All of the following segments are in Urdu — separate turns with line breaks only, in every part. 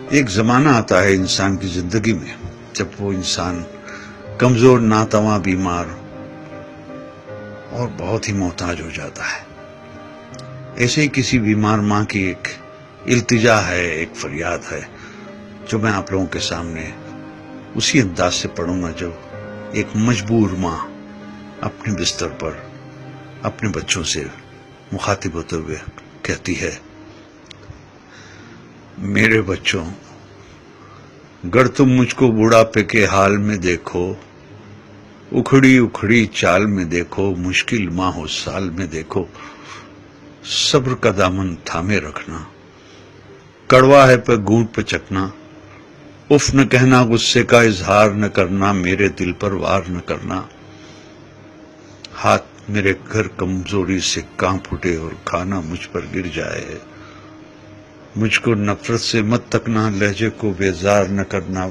ایک زمانہ آتا ہے انسان کی زندگی میں جب وہ انسان کمزور، ناتواں، بیمار اور بہت ہی محتاج ہو جاتا ہے۔ ایسے ہی کسی بیمار ماں کی ایک التجا ہے، ایک فریاد ہے، جو میں آپ لوگوں کے سامنے اسی انداز سے پڑھوں گا جو ایک مجبور ماں اپنے بستر پر اپنے بچوں سے مخاطب ہوتے ہوئے کہتی ہے: میرے بچوں، گر تم مجھ کو بڑھاپے کے حال میں دیکھو، اکھڑی اکھڑی چال میں دیکھو، مشکل ماہ و سال میں دیکھو، صبر کا دامن تھامے رکھنا، کڑوا ہے پہ گونٹ پہ چکنا، اف نہ کہنا، غصے کا اظہار نہ کرنا، میرے دل پر وار نہ کرنا، ہاتھ میرے گھر کمزوری سے کانپ اٹھے اور کھانا مجھ پر گر جائے، مجھ کو نفرت سے مت تکنا، لہجے کو بیزار نہ کرنا،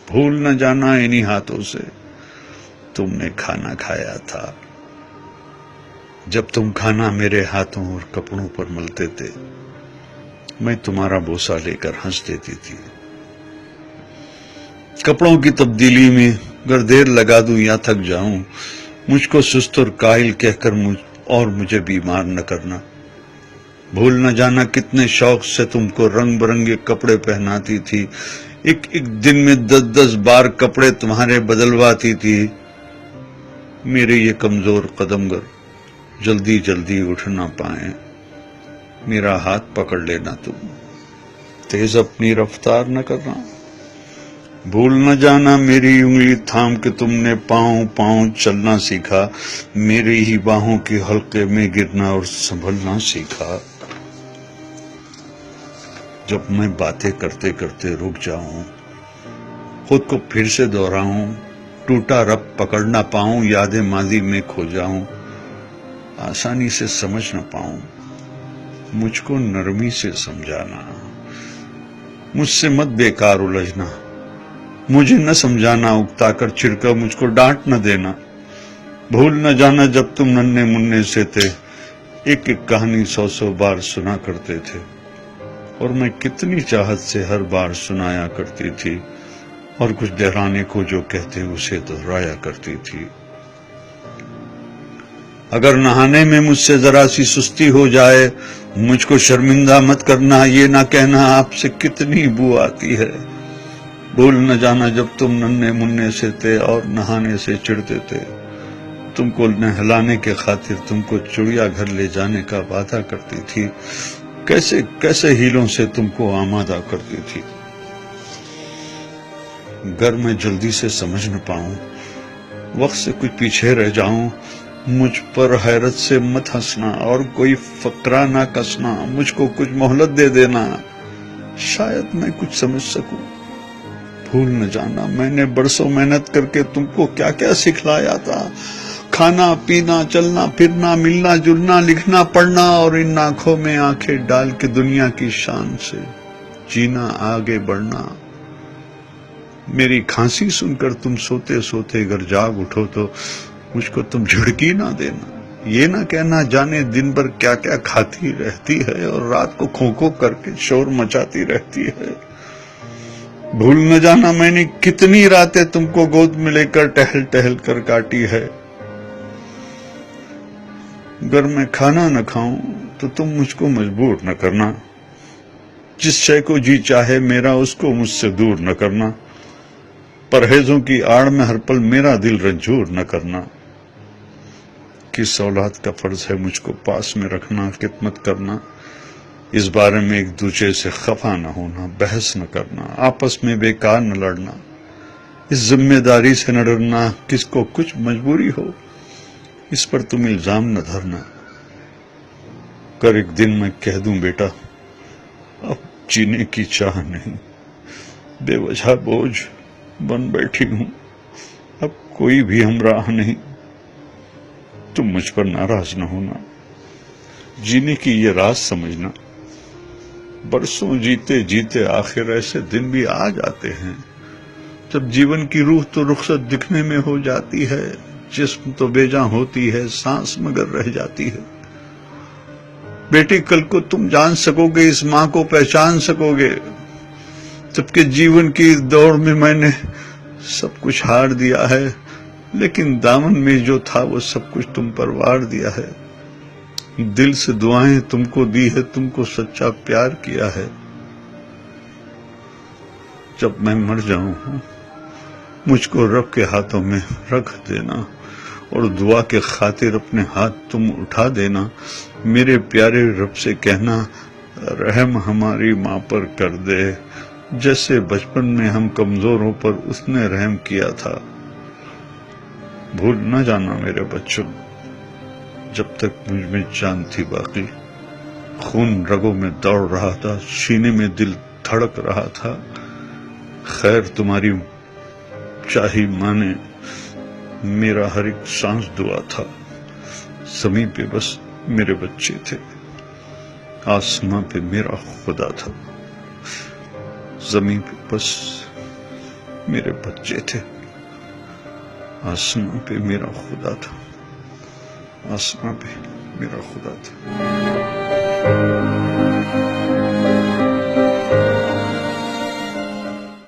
بھول نہ جانا انہی ہاتھوں سے تم نے کھانا کھایا تھا، جب تم کھانا میرے ہاتھوں اور کپڑوں پر ملتے تھے، میں تمہارا بوسہ لے کر ہنس دیتی تھی، کپڑوں کی تبدیلی میں گر دیر لگا دوں یا تھک جاؤں، مجھ کو سست اور کاہل کہہ کر مجھے بیمار نہ کرنا، بھول نہ جانا کتنے شوق سے تم کو رنگ برنگے کپڑے پہناتی تھی، ایک ایک دن میں 10 بار کپڑے تمہارے بدلواتی تھی، میرے یہ کمزور قدم گر جلدی جلدی اٹھ نہ پائیں، میرا ہاتھ پکڑ لینا تم، تیز اپنی رفتار نہ کرنا، بھول نہ جانا میری انگلی تھام کے تم نے پاؤں پاؤں چلنا سیکھا، میری ہی باہوں کے حلقے میں گرنا اور سنبھلنا سیکھا، جب میں باتیں کرتے کرتے رک جاؤں، خود کو پھر سے دہراؤں، ٹوٹا رب پکڑ نہ پاؤں، یادیں ماضی میں کھو جاؤں، آسانی سے سمجھ نہ پاؤں، مجھ کو نرمی سے سمجھانا، مجھ سے مت بیکار الجھنا، مجھے نہ سمجھانا، اکتا کر چھڑکا مجھ کو ڈانٹ نہ دینا، بھول نہ جانا جب تم ننھے منھے سے تھے، ایک ایک کہانی 100 بار سنا کرتے تھے، اور میں کتنی چاہت سے ہر بار سنایا کرتی تھی، اور کچھ دہرانے کو جو کہتے اسے دہرایا کرتی تھی، اگر نہانے میں مجھ سے ذرا سی سستی ہو جائے، مجھ کو شرمندہ مت کرنا، یہ نہ کہنا آپ سے کتنی بو آتی ہے، بھول نہ جانا جب تم ننھے منھے سے تھے اور نہانے سے چڑھتے تھے، تم کو نہلانے کے خاطر تم کو چڑیا گھر لے جانے کا وعدہ کرتی تھی، کیسے کیسے ہیلوں سے تم کو آمادہ کرتی تھی، گر میں جلدی سے سمجھ نہ پاؤں، وقت سے کچھ پیچھے رہ جاؤں، مجھ پر حیرت سے مت ہنسنا اور کوئی فقرہ نہ کسنا، مجھ کو کچھ مہلت دے دینا، شاید میں کچھ سمجھ سکوں، بھول نہ جانا میں نے برسوں محنت کر کے تم کو کیا کیا سکھلایا تھا، کھانا پینا، چلنا پھرنا، ملنا جلنا، لکھنا پڑھنا، اور ان آنکھوں میں آنکھیں ڈال کے دنیا کی شان سے جینا، آگے بڑھنا، میری کھانسی سن کر تم سوتے سوتے اگر جاگ اٹھو تو مجھ کو تم جھڑکی نہ دینا، یہ نہ کہنا جانے دن بھر کیا کیا کھاتی رہتی ہے اور رات کو کھو کھو کر کے شور مچاتی رہتی ہے، بھول نہ جانا میں نے کتنی راتیں تم کو گود میں لے کر ٹہل ٹہل کر کاٹی ہے، اگر میں کھانا نہ کھاؤں تو تم مجھ کو مجبور نہ کرنا، جس شے کو جی چاہے میرا اس کو مجھ سے دور نہ کرنا، پرہیزوں کی آڑ میں ہر پل میرا دل رنجور نہ کرنا، کس اولاد کا فرض ہے مجھ کو پاس میں رکھنا، خدمت کرنا، اس بارے میں ایک دوسرے سے خفا نہ ہونا، بحث نہ کرنا، آپس میں بیکار نہ لڑنا، اس ذمہ داری سے نہ ڈرنا، کس کو کچھ مجبوری ہو اس پر تم الزام نہ دھرنا، کر ایک دن میں کہہ دوں بیٹا اب جینے کی چاہ نہیں، بے وجہ بوجھ بن بیٹھی ہوں، اب کوئی بھی ہمراہ نہیں، تم مجھ پر ناراض نہ ہونا، جینے کی یہ راز سمجھنا، برسوں جیتے جیتے آخر ایسے دن بھی آ جاتے ہیں جب جیون کی روح تو رخصت دکھنے میں ہو جاتی ہے، جسم تو بے جاں ہوتی ہے، سانس مگر رہ جاتی ہے، بیٹی کل کو تم جان سکو گے، اس ماں کو پہچان سکو گے جبکہ جیون کی دوڑ میں میں نے سب کچھ ہار دیا ہے، لیکن دامن میں جو تھا وہ سب کچھ تم پر وار دیا ہے۔ دل سے دعائیں تم کو دی ہے، تم کو سچا پیار کیا ہے۔ جب میں مر جاؤں مجھ کو رب کے ہاتھوں میں رکھ دینا، اور دعا کے خاطر اپنے ہاتھ تم اٹھا دینا۔ میرے پیارے رب سے کہنا رحم ہماری ماں پر کر دے، جیسے بچپن میں ہم کمزوروں پر اس نے رحم کیا تھا۔ بھول نہ جانا میرے بچوں، جب تک مجھ میں جان تھی باقی، خون رگوں میں دوڑ رہا تھا، سینے میں دل دھڑک رہا تھا۔ خیر تمہاری چاہی ماں نے میرا ہر ایک سانس دعا تھا۔ زمین پہ بس میرے بچے تھے، آسمان پہ میرا خدا تھا۔ زمین پہ بس میرے بچے تھے، آسمان پہ میرا خدا تھا، آسمان پہ میرا خدا تھا۔